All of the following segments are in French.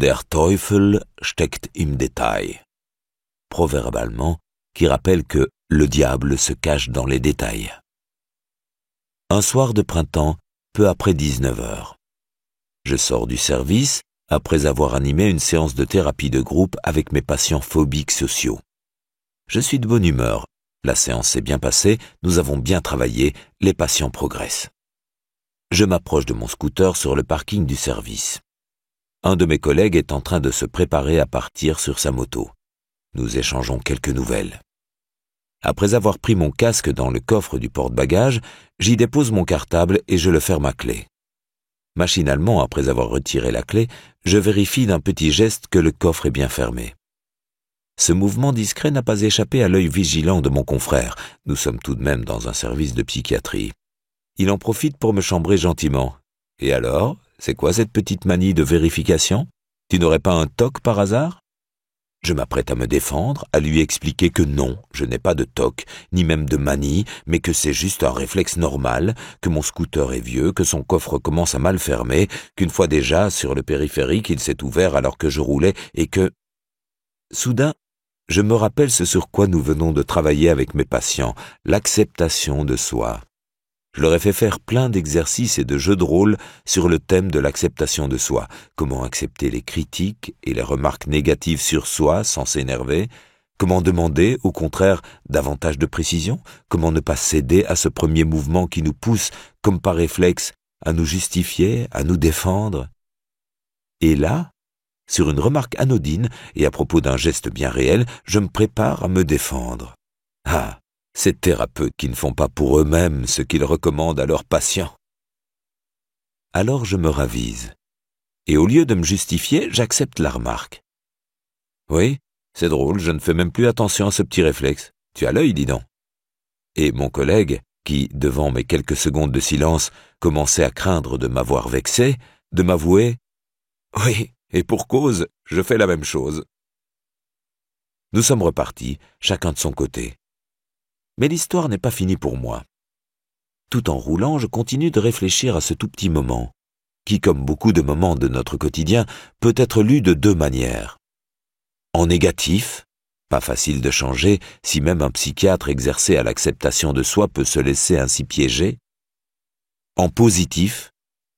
Der Teufel steckt im Detail. Proverbe allemand qui rappelle que le diable se cache dans les détails. Un soir de printemps, peu après 19 heures. Je sors du service après avoir animé une séance de thérapie de groupe avec mes patients phobiques sociaux. Je suis de bonne humeur. La séance s'est bien passée, nous avons bien travaillé, les patients progressent. Je m'approche de mon scooter sur le parking du service. Un de mes collègues est en train de se préparer à partir sur sa moto. Nous échangeons quelques nouvelles. Après avoir pris mon casque dans le coffre du porte-bagages, j'y dépose mon cartable et je le ferme à clé. Machinalement, après avoir retiré la clé, je vérifie d'un petit geste que le coffre est bien fermé. Ce mouvement discret n'a pas échappé à l'œil vigilant de mon confrère. Nous sommes tout de même dans un service de psychiatrie. Il en profite pour me chambrer gentiment. « Et alors, c'est quoi cette petite manie de vérification? Tu n'aurais pas un TOC par hasard ?» Je m'apprête à me défendre, à lui expliquer que non, je n'ai pas de TOC, ni même de manie, mais que c'est juste un réflexe normal, que mon scooter est vieux, que son coffre commence à mal fermer, qu'une fois déjà, sur le périphérique, il s'est ouvert alors que je roulais et que... Soudain, je me rappelle ce sur quoi nous venons de travailler avec mes patients, l'acceptation de soi. Je leur ai fait faire plein d'exercices et de jeux de rôle sur le thème de l'acceptation de soi. Comment accepter les critiques et les remarques négatives sur soi sans s'énerver? Comment demander, au contraire, davantage de précision? Comment ne pas céder à ce premier mouvement qui nous pousse, comme par réflexe, à nous justifier, à nous défendre? Et là, sur une remarque anodine et à propos d'un geste bien réel, je me prépare à me défendre. Ah! Ces thérapeutes qui ne font pas pour eux-mêmes ce qu'ils recommandent à leurs patients. Alors je me ravise. Et au lieu de me justifier, j'accepte la remarque. Oui, c'est drôle, je ne fais même plus attention à ce petit réflexe. Tu as l'œil, dis donc. Et mon collègue, qui, devant mes quelques secondes de silence, commençait à craindre de m'avoir vexé, de m'avouer « Oui, et pour cause, je fais la même chose. » Nous sommes repartis, chacun de son côté. Mais l'histoire n'est pas finie pour moi. Tout en roulant, je continue de réfléchir à ce tout petit moment, qui, comme beaucoup de moments de notre quotidien, peut être lu de deux manières. En négatif, pas facile de changer, si même un psychiatre exercé à l'acceptation de soi peut se laisser ainsi piéger. En positif,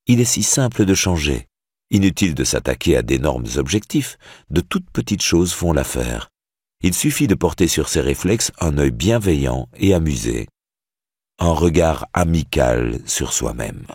il est si simple de changer, inutile de s'attaquer à d'énormes objectifs, de toutes petites choses font l'affaire. Il suffit de porter sur ses réflexes un œil bienveillant et amusé, un regard amical sur soi-même.